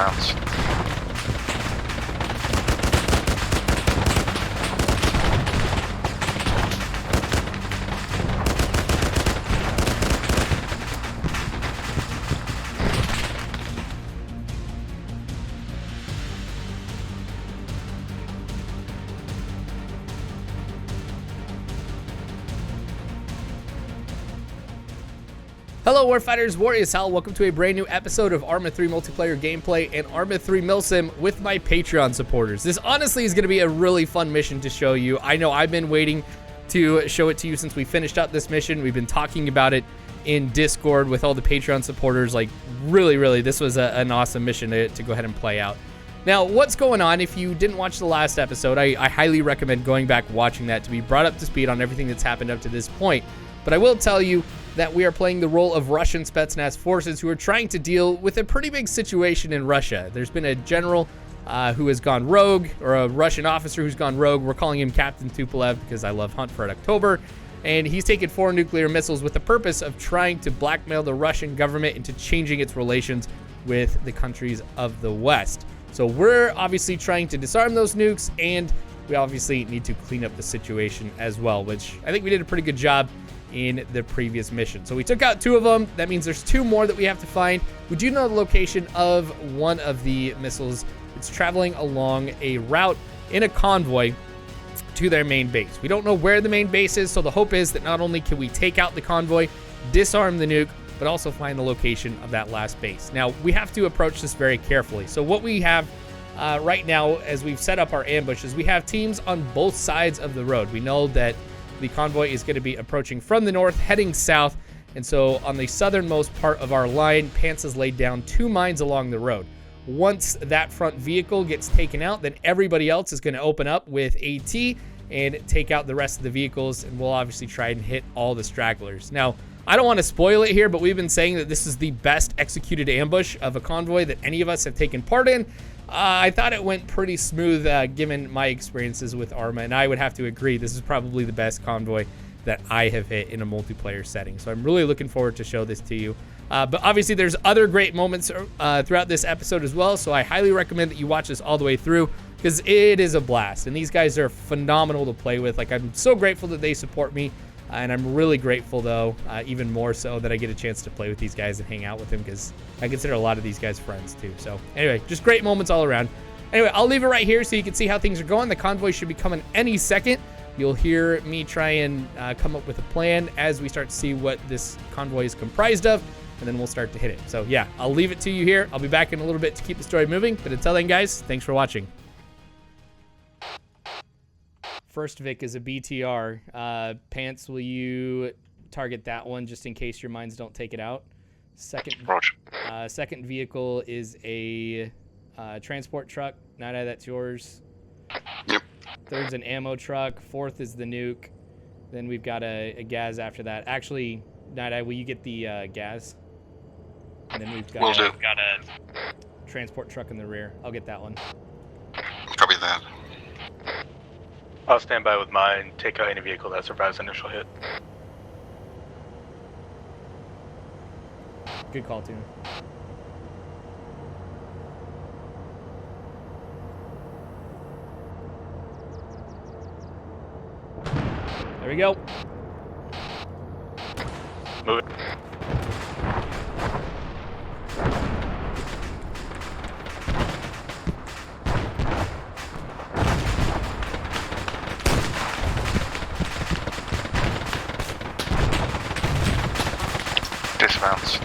Dismounts. Hello Warfighters, Warriors Hell, welcome to a brand new episode of Arma 3 multiplayer gameplay and Arma 3 Milsim with my Patreon supporters. This honestly is going to be a really fun mission to show you. I know I've been waiting to show it to you since we finished up this mission. We've been talking about it in Discord with all the Patreon supporters. Like really, this was an awesome mission to go ahead and play out. Now, what's going on? If you didn't watch the last episode, I highly recommend going back watching that to be brought up to speed on everything that's happened up to this point. But I will tell you that we are playing the role of Russian Spetznaz forces who are trying to deal with a pretty big situation in Russia. There's been a general who has gone rogue, or a Russian officer who's gone rogue. We're calling him Captain Tupolev because I love Hunt for Red October. And he's taken 4 nuclear missiles with the purpose of trying to blackmail the Russian government into changing its relations with the countries of the West. So we're obviously trying to disarm those nukes, and we obviously need to clean up the situation as well, which I think we did a pretty good job in the previous mission. So we took out 2 of them. That means there's 2 more that we have to find. We do know the location of one of the missiles. It's traveling along a route in a convoy to their main base. We don't know where the main base is, so the hope is that not only can we take out the convoy, disarm the nuke, but also find the location of that last base. Now, we have to approach this very carefully. So what we have right now, as we've set up our ambushes, we have teams on both sides of the road. We know that the convoy is going to be approaching from the north, heading south. And so on the southernmost part of our line, Pants has laid down 2 mines along the road. Once that front vehicle gets taken out, then everybody else is going to open up with AT and take out the rest of the vehicles. And we'll obviously try and hit all the stragglers. Now, I don't want to spoil it here, but we've been saying that this is the best executed ambush of a convoy that any of us have taken part in. I thought it went pretty smooth given my experiences with Arma, and I would have to agree this is probably the best convoy that I have hit in a multiplayer setting. So I'm really looking forward to show this to you. But obviously there's other great moments throughout this episode as well, so I highly recommend that you watch this all the way through because it is a blast, and these guys are phenomenal to play with. Like, I'm so grateful that they support me. And I'm really grateful, though, even more so, that I get a chance to play with these guys and hang out with them because I consider a lot of these guys friends, too. So, anyway, just great moments all around. Anyway, I'll leave it right here so you can see how things are going. The convoy should be coming any second. You'll hear me try and come up with a plan as we start to see what this convoy is comprised of, and then we'll start to hit it. So, yeah, I'll leave it to you here. I'll be back in a little bit to keep the story moving. But until then, guys, thanks for watching. First Vic is a BTR. Pants, will you target that one just in case your mines don't take it out? Second vehicle is a transport truck. Night-Eye, that's yours. Yep. Third's an ammo truck. Fourth is the nuke. Then we've got a gas after that. Actually, Night-Eye, will you get the gas? And then we've got a transport truck in the rear. I'll get that one. Copy that. I'll stand by with mine, take out any vehicle that survives initial hit. Good call, Tuna. There we go. Move it. Dismounts.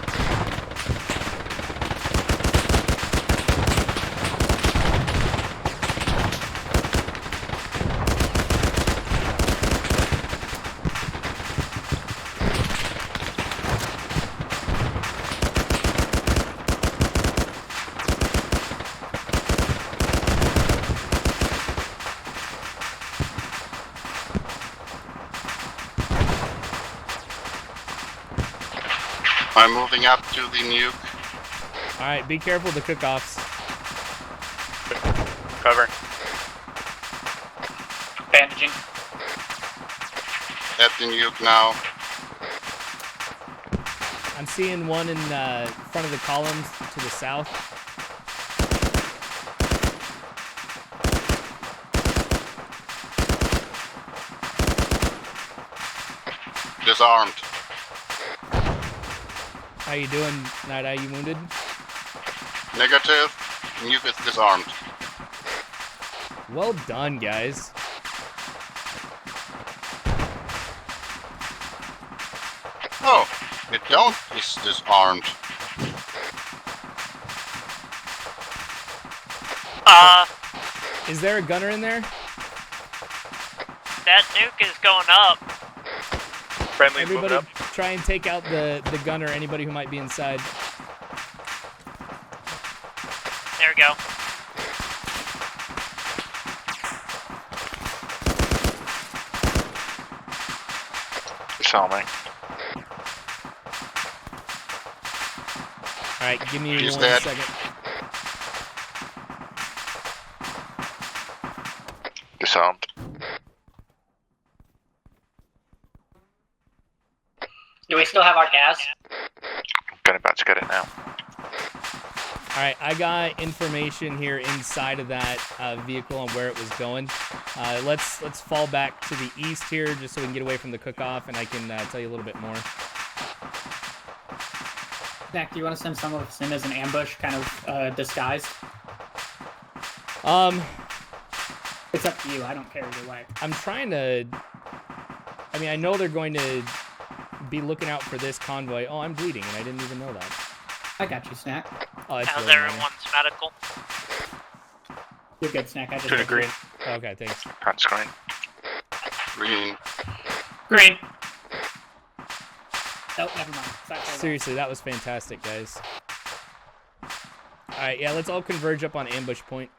I'm moving up to the nuke. Alright, be careful of the cook-offs. Cover. Bandaging. At the nuke now. I'm seeing one in front of the columns to the south. disarmed. How you doing, Night Eye? You wounded? Negative. Nuke is disarmed. Well done, guys. Oh, it don't is disarmed. Is there a gunner in there? That nuke is going up. Friendly moving Everybody up. try and take out the gunner, anybody who might be inside. There we go. Disarming. Alright, give me He's 1 dead. second. Disarmed. Do we still have our gas? I'm going back to get it now. Alright, I got information here inside of that vehicle on where it was going. Let's fall back to the east here just so we can get away from the cook-off and I can tell you a little bit more. Zach, do you want to send some of us in as an ambush, kind of disguised? It's up to you. I don't care either way. I'm trying to... I mean, I know they're going to be looking out for this convoy. Oh, I'm bleeding, and I didn't even know that. I got you, Snack. Oh, that's How's really annoying. everyone's medical? You're good, Snack. I just To the hit you. green. Okay, thanks. Hand screen. Green. Green. Oh, never mind. Sorry. Seriously, that was fantastic, guys. Alright, yeah, let's all converge up on ambush point.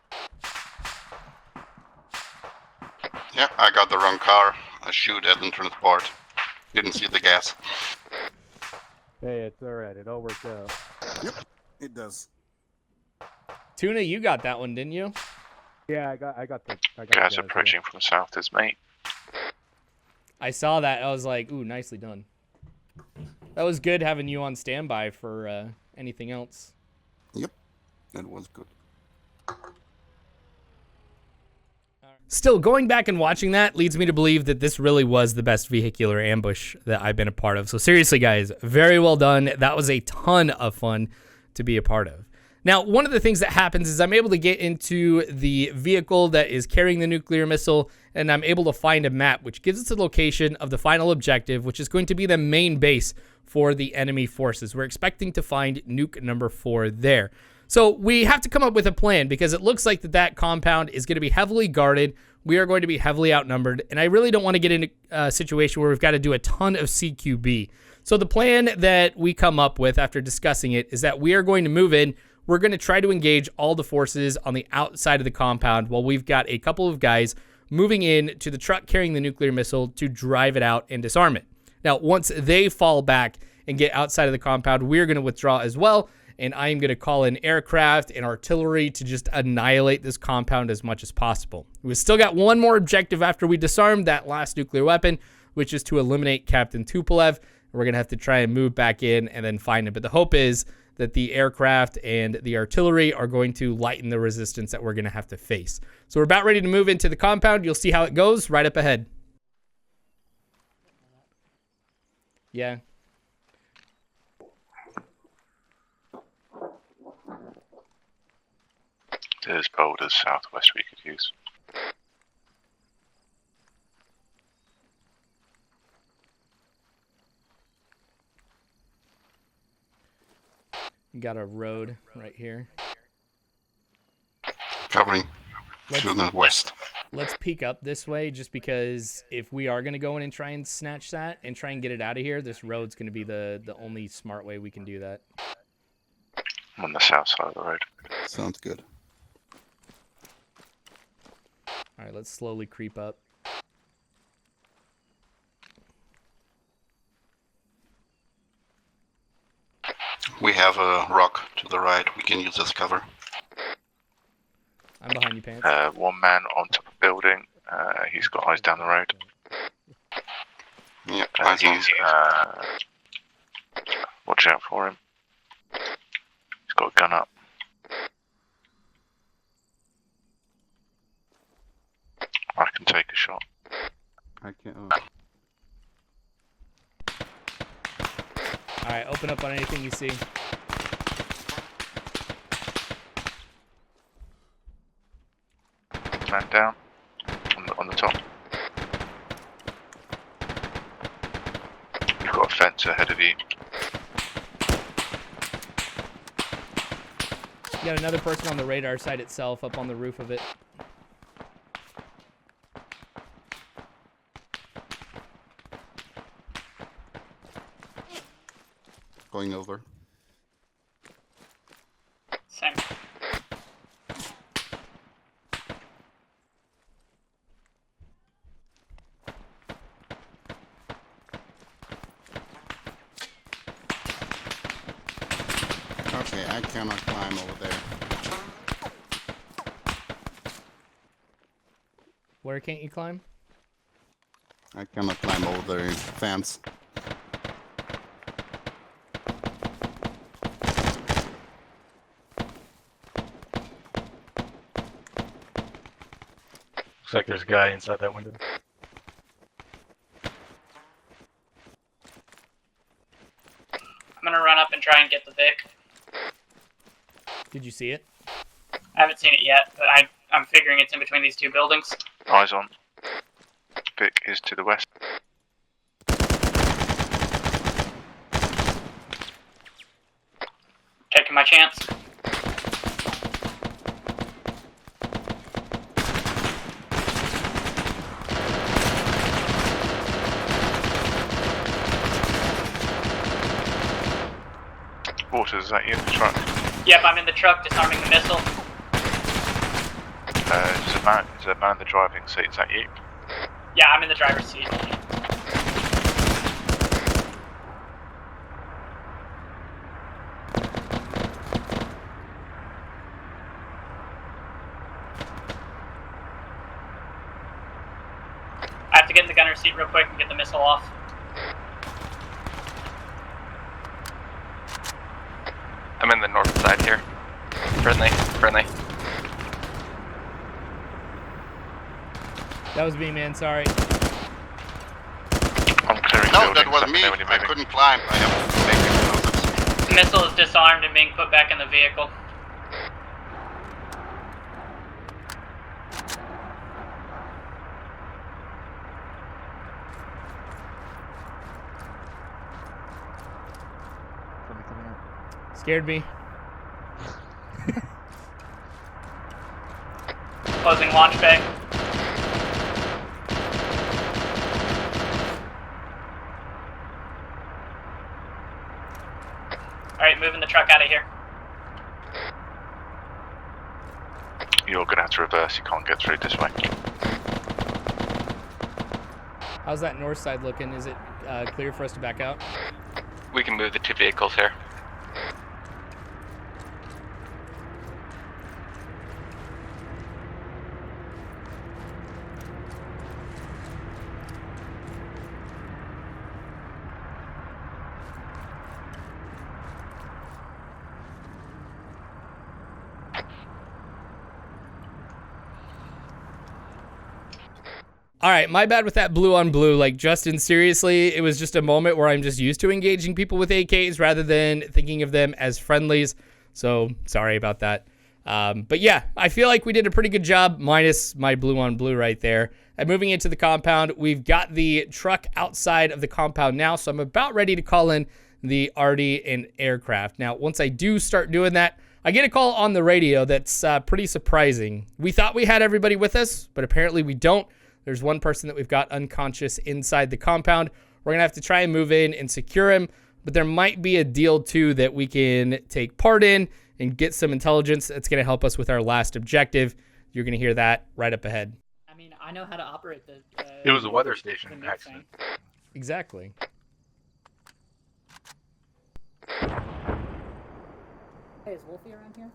Yeah, I got the wrong car. I shoot at entrance port. Didn't see the gas. Hey, it's alright. It all worked out. Yep, it does. Tuna, you got that one, didn't you? Yeah, I got the Guys yeah. approaching from south is mate. I saw that. I was like, ooh, nicely done. That was good having you on standby for anything else. Yep, that was good. Still, going back and watching that leads me to believe that this really was the best vehicular ambush that I've been a part of. So seriously, guys, very well done. That was a ton of fun to be a part of. Now, one of the things that happens is I'm able to get into the vehicle that is carrying the nuclear missile, and I'm able to find a map, which gives us the location of the final objective, which is going to be the main base for the enemy forces. We're expecting to find nuke number 4 there. So we have to come up with a plan because it looks like that compound is going to be heavily guarded. We are going to be heavily outnumbered, and I really don't want to get into a situation where we've got to do a ton of CQB. So the plan that we come up with after discussing it is that we are going to move in. We're going to try to engage all the forces on the outside of the compound while we've got a couple of guys moving in to the truck carrying the nuclear missile to drive it out and disarm it. Now, once they fall back and get outside of the compound, we're going to withdraw as well, and I am going to call in aircraft and artillery to just annihilate this compound as much as possible. We've still got one more objective after we disarm that last nuclear weapon, which is to eliminate Captain Tupolev. We're going to have to try and move back in and then find him. But the hope is that the aircraft and the artillery are going to lighten the resistance that we're going to have to face. So we're about ready to move into the compound. You'll see how it goes right up ahead. Yeah. There's boulders southwest we could use. Got a road right here. Covering to the west. Let's peek up this way just because if we are going to go in and try and snatch that and try and get it out of here, this road's going to be the only smart way we can do that. I'm on the south side of the road. Sounds good. All right, let's slowly creep up. We have a rock to the right. We can use as cover. I'm behind you, Pants. One man on top of building. He's got eyes down the road. Yeah, eyes on. He's watch out for him. He's got a gun up. I can take a shot. I can't. All right, open up on anything you see. Man down on the top. You've got a fence ahead of you. You got another person on the radar site itself, up on the roof of it. Going over. Same. Okay, I cannot climb over there. Where can't you climb? I cannot climb over the fence. Looks like there's a guy inside that window. I'm gonna run up and try and get the Vic. Did you see it? I haven't seen it yet, but I'm figuring it's in between these two buildings. Eyes on. Vic is to the west. Taking my chance. Waters, is that you in the truck? Yep, I'm in the truck disarming the missile. There's a man in the driving seat, is that you? Yeah, I'm in the driver's seat. I have to get in the gunner's seat real quick and get the missile off. I'm in the north side here. Friendly. That was me, man. Sorry. I'm clearing No, buildings. that was Let me. know when you're I moving. couldn't climb. I have to make explosives. The missile is disarmed and being put back in the vehicle. Scared me. Closing launch bay. Alright, moving the truck out of here. You're gonna have to reverse, you can't get through this way. How's that north side looking? Is it clear for us to back out? We can move the two vehicles here. All right, my bad with that blue on blue. Like, Justin, seriously, it was just a moment where I'm just used to engaging people with AKs rather than thinking of them as friendlies. So, sorry about that. But yeah, I feel like we did a pretty good job, minus my blue on blue right there. And moving into the compound, we've got the truck outside of the compound now, so I'm about ready to call in the Artie and aircraft. Now, once I do start doing that, I get a call on the radio that's pretty surprising. We thought we had everybody with us, but apparently we don't. There's one person that we've got unconscious inside the compound. We're going to have to try and move in and secure him, but there might be a deal, too, that we can take part in and get some intelligence that's going to help us with our last objective. You're going to hear that right up ahead. I mean, I know how to operate the... It was a weather station the nuke accident. thing. Exactly. Hey, is Wolfie around here?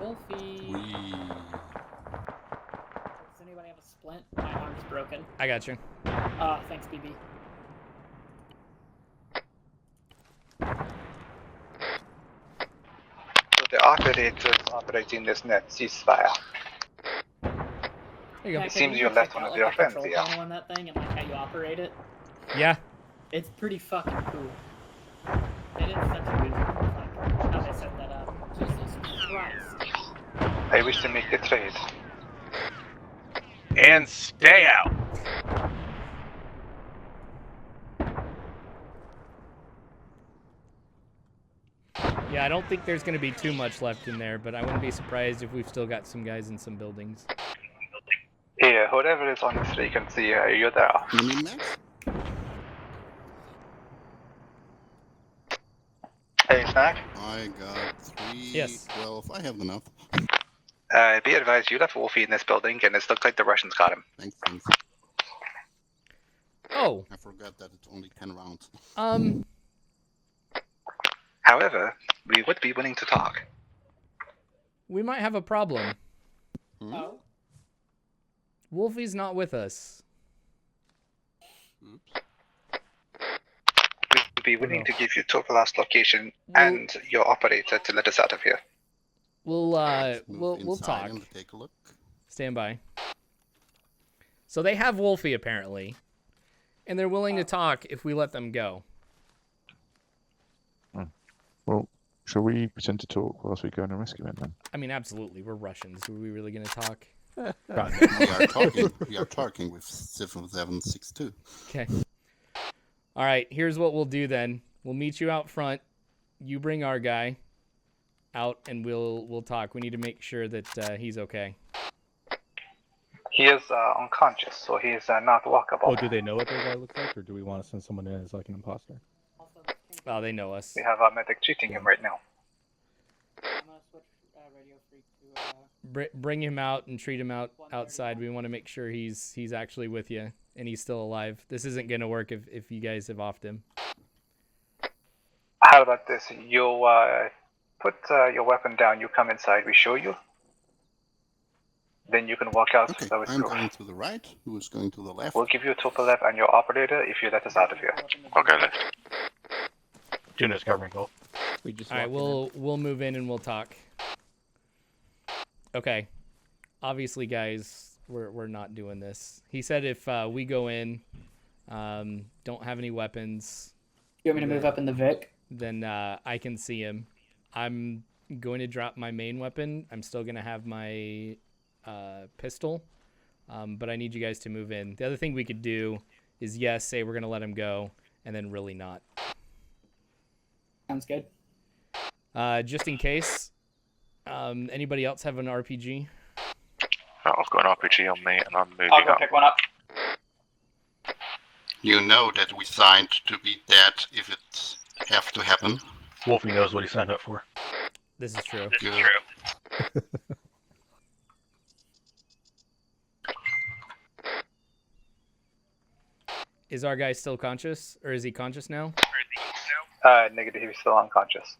Wolfie. Does anybody have a splint? My arm's broken. I got you. Thanks, BB. So the operators operate in this net ceasefire. There you go. Yeah, It seems can you're you left check one out, of your the friends, control yeah. panel on that thing and like how you operate it? Yeah. It's pretty fucking cool. It is such a good like how they set that up. Jesus Christ. I wish to make the trade. And stay out. Yeah, I don't think there's going to be too much left in there, but I wouldn't be surprised if we've still got some guys in some buildings. Here, whoever is on this vacancy, you're there. Enemy max? Hey, Snack. I got 3, Yes. 12. I have enough. Be advised, you left Wolfie in this building, and it looks like the Russians got him. Thanks. Oh, I forgot that it's only 10 rounds. However, we would be willing to talk. we might have a problem. Hmm? Oh. Wolfie's not with us. Oops. We would be willing to give you total last location Well- and your operator to let us out of here. We'll Move we'll inside talk. and take a look. Stand by. So they have Wolfie apparently, and they're willing to talk if we let them go. Well, shall we pretend to talk whilst we go and rescue him then? I mean, absolutely. We're Russians. Are we really going to talk? We are talking with 7762. Okay. All right. Here's what we'll do then. We'll meet you out front. You bring our guy out, and we'll talk. We need to make sure that he's okay. He is unconscious, so he is not walkable. Oh, do they know what their guy looks like, or do we want to send someone in as like an imposter? Oh, they know us. We have our medic treating him right now. I'm gonna switch Radio Freak to Bring him out and treat him outside. We want to make sure he's actually with you and he's still alive. This isn't gonna work if you guys have offed him. How about this? You put your weapon down, you come inside, we show you. Then you can walk out. Okay, So it's I'm proof. going to the right. Who is going to the left? We'll give you a total left and your operator if you let us out of here. I'll go left. Tuna's covering goal. We just All right, we'll move in and we'll talk. Okay. Obviously, guys, we're not doing this. He said if we go in, don't have any weapons, You want me to move up in the Vic? then I can see him. I'm going to drop my main weapon. I'm still going to have my pistol, but I need you guys to move in. The other thing we could do is, yes, say we're going to let him go, and then really not. Sounds good. Just in case, anybody else have an RPG? I've got an RPG on me and I'm moving I'll go up. pick one up. You know that we signed to be dead if it have to happen. Wolfie knows what he signed up for. This is true. Good. Is our guy still conscious, or is he conscious now? Negative, he's still unconscious.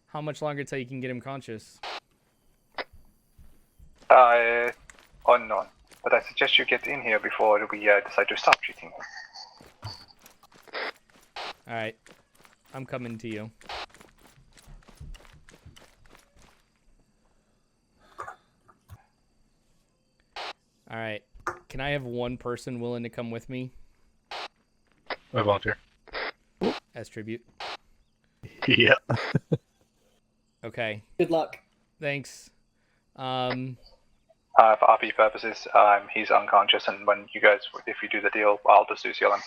How much longer till you can get him conscious? Unknown. But I suggest you get in here before we decide to stop treating him. All right, I'm coming to you. All right, can I have one person willing to come with me I volunteer. as tribute? Yeah. Okay, Good luck. thanks. For RP purposes, he's unconscious, and when you guys, if you do the deal, I'll just lose healing.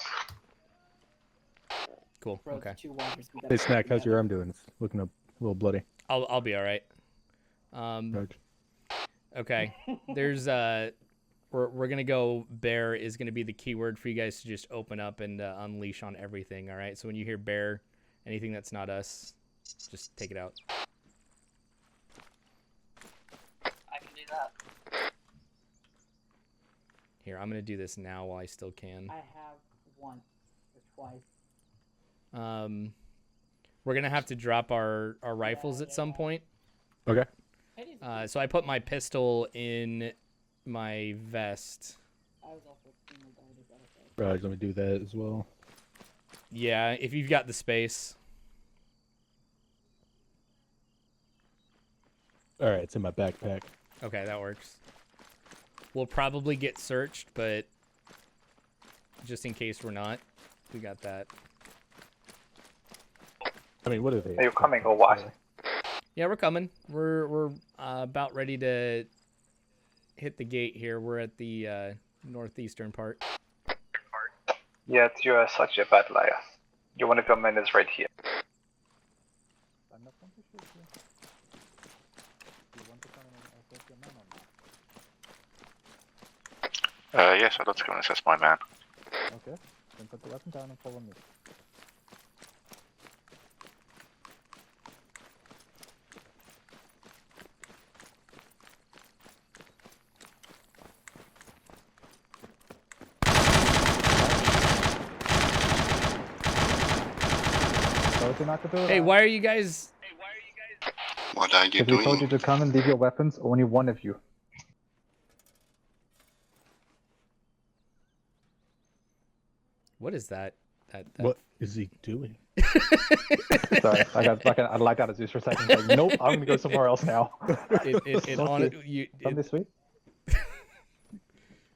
Cool. Bro, Okay, 2 wonders. We gotta Hey, Snack, do how's that. your arm doing? It's looking a little bloody. I'll be all right. Roger. Okay, there's we're gonna go. Bear is gonna be the keyword for you guys to just open up and unleash on everything. All right. So when you hear bear, anything that's not us, just take it out. I can do that. Here, I'm gonna do this now while I still can. I have once or twice. We're gonna have to drop our rifles at some point. Okay. So I put my pistol in my vest. I was also extremely bad. Is that okay? Roger, let me do that as well. Yeah, if you've got the space. All right, it's in my backpack. Okay, that works. We'll probably get searched, but just in case we're not, we got that. I mean, what are they? Are you coming or what? Yeah, we're coming. We're about ready to hit the gate here. We're at the northeastern part. Yet you are such a bad liar. One of your men is right here. I'm not going to shoot you. Do you want to come in and assess your man or not? Yes, I'd like to come and assess my man. Okay. Then put the weapon down and follow me. Told you not to do Hey, that. why are you guys? What are you If we told you doing? to come and leave your weapons, only one of you. What is that? That What is he doing? Sorry, I lagged out of Zeus for a second. Like, nope, I'm gonna go somewhere else now. it on Okay. you. Come this way.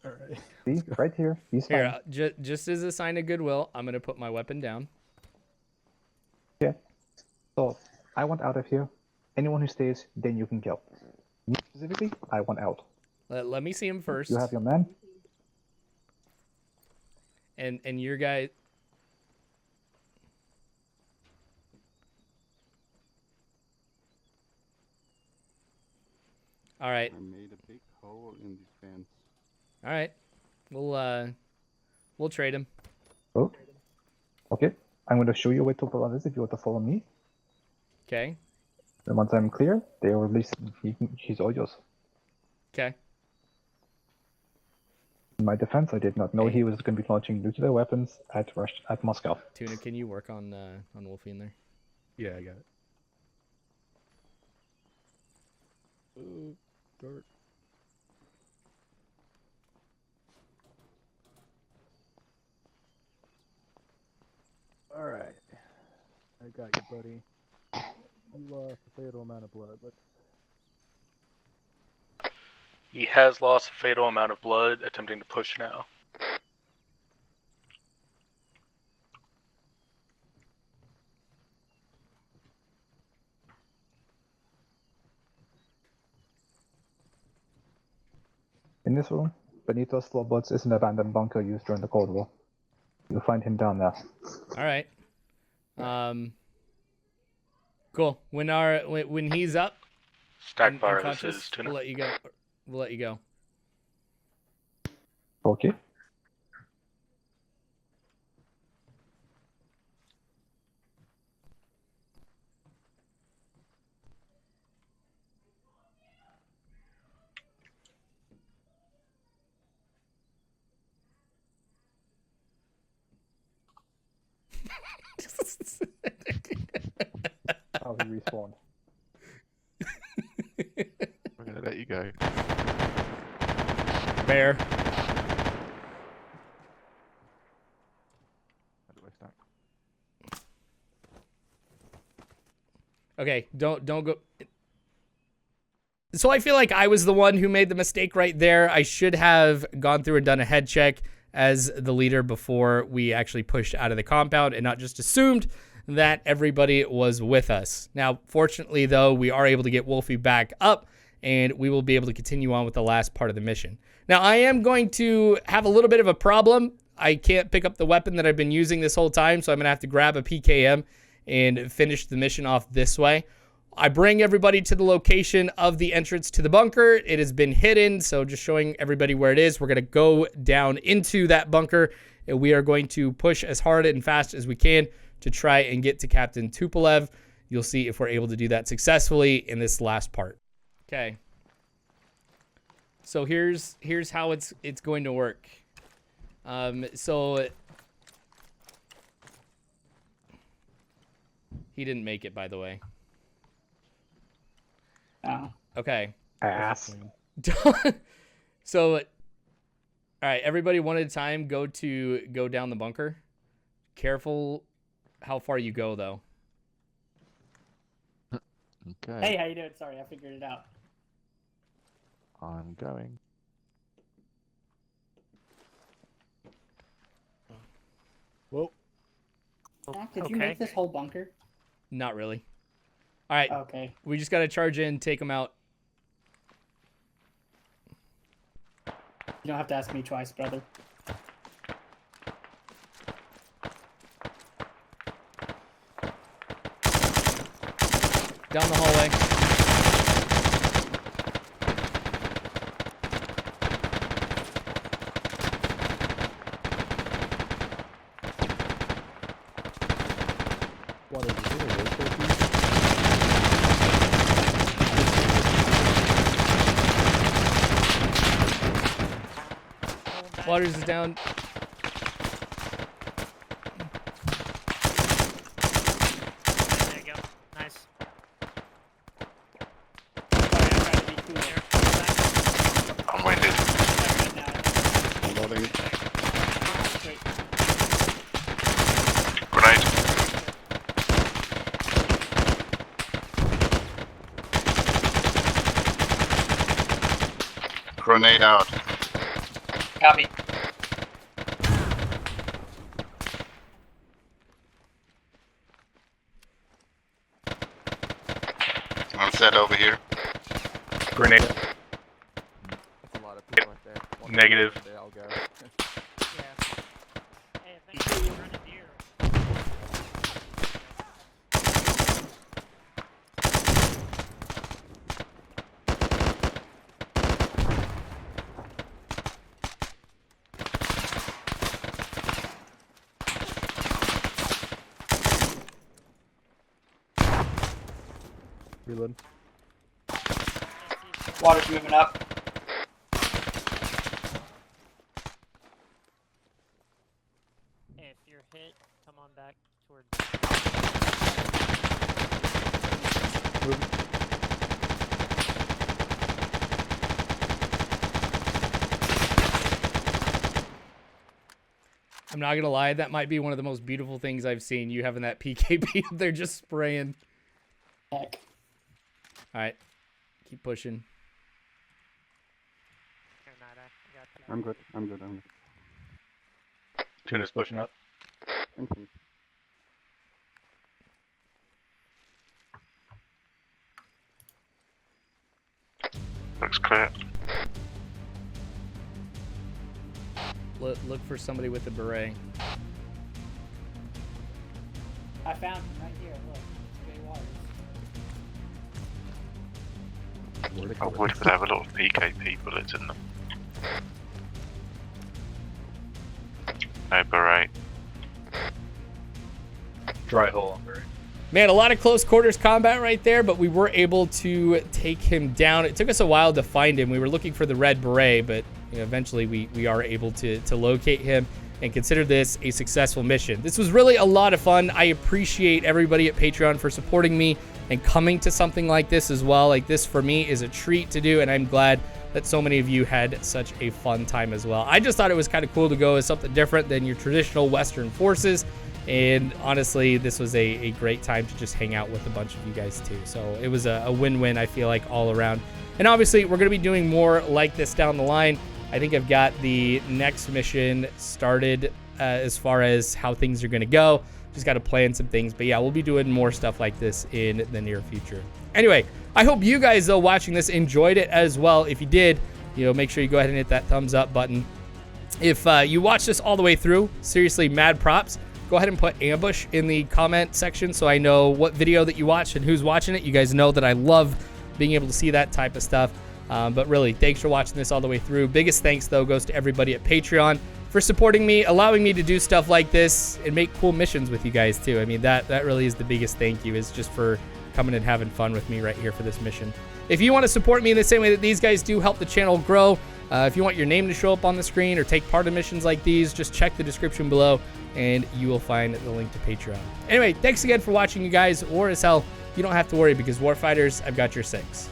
All right. See, right here. He's fine. Here, just as a sign of goodwill, I'm gonna put my weapon down. Okay. So, I want out of here. Anyone who stays, then you can kill. Me specifically, I want out. Let me see him first. You have your man. And your guy. All right, I made a big hole in the fence. all right. We'll trade him. Oh. Okay. I'm going to show you where to follow this if you want to follow me. Okay. And once I'm clear, they will release. He's all yours. Okay. In my defense, I did not know Hey. he was going to be launching nuclear weapons at Moscow. Tuna, can you work on Wolfie in there? Yeah, I got it. Oh, dark. All right. I got you, buddy. You lost a fatal amount of blood. Let's. He has lost a fatal amount of blood, attempting to push now. In this room, Benito Slobod's is an abandoned bunker used during the Cold War. You'll find him down there. All right. Cool. When he's up, Stack and bar, this conscious, is Tuna. we'll let you go. We'll let you go. Okay. How he respawned. I'm gonna let you go. Bear. How do I stack? Okay, don't go. So I feel like I was the one who made the mistake right there. I should have gone through and done a head check as the leader before we actually pushed out of the compound and not just assumed that everybody was with us. Now, fortunately, though, we are able to get Wolfie back up and we will be able to continue on with the last part of the mission. Now, I am going to have a little bit of a problem. I can't pick up the weapon that I've been using this whole time, so I'm going to have to grab a PKM and finish the mission off this way. I bring everybody to the location of the entrance to the bunker. It has been hidden, so just showing everybody where it is. We're going to go down into that bunker, and we are going to push as hard and fast as we can to try and get to Captain Tupolev. You'll see if we're able to do that successfully in this last part. Okay. So here's how it's going to work. So he didn't make it, by the way. Oh. Okay. Ass. So, all right, everybody one at a time go down the bunker. Careful how far you go, though. Okay. Hey, how you doing? Sorry, I figured it out. I'm going. Whoa. Doc, did you make this whole bunker? Not really. All right. Okay. We just got to charge in, take them out. You don't have to ask me twice, brother. Down the hallway. What is it? Waters is down. There you go. Nice. I'm winded. Loading. Grenade. Grenade out. Copy. I'm set over here. Grenade. That's a lot of people right there. One Negative. There, I'll go. Yeah. Hey, thanks for running deer. Reload. Water's moving up. Hey, if you're hit, come on back towards. I'm not gonna lie, that might be one of the most beautiful things I've seen. You having that PKP up there just spraying. Heck. All right, keep pushing. Here, Nada, I got you. I'm good. I'm good. I'm good. Tuna's pushing up. Thank you. Looks clear. Look for somebody with a beret. I found him right here. Look. It's Gray Waters. I would have a lot of PKP bullets in them. No beret. Dry hole on Barry. Man, a lot of close quarters combat right there, but we were able to take him down. It took us a while to find him. We were looking for the red beret, but you know, eventually we are able to locate him and consider this a successful mission. This was really a lot of fun. I appreciate everybody at Patreon for supporting me and coming to something like this as well. Like this for me is a treat to do, and I'm glad that so many of you had such a fun time as well. I just thought it was kind of cool to go as something different than your traditional Western forces. And honestly, this was a great time to just hang out with a bunch of you guys too. So it was a win-win, I feel like, all around. And obviously, we're going to be doing more like this down the line. I think I've got the next mission started as far as how things are going to go. Just got to plan some things. But yeah, we'll be doing more stuff like this in the near future. Anyway, I hope you guys, though, watching this enjoyed it as well. If you did, you know, make sure you go ahead and hit that thumbs up button. If you watched this all the way through, seriously, mad props. Go ahead and put ambush in the comment section so I know what video that you watched and who's watching it. You guys know that I love being able to see that type of stuff. But really, thanks for watching this all the way through. Biggest thanks, though, goes to everybody at Patreon for supporting me, allowing me to do stuff like this and make cool missions with you guys, too. I mean, that really is the biggest thank you, is just for coming and having fun with me right here for this mission. If you want to support me in the same way that these guys do, help the channel grow. If you want your name to show up on the screen or take part in missions like these, just check the description below and you will find the link to Patreon. Anyway, thanks again for watching, you guys. War as hell. You don't have to worry because Warfighters, I've got your six.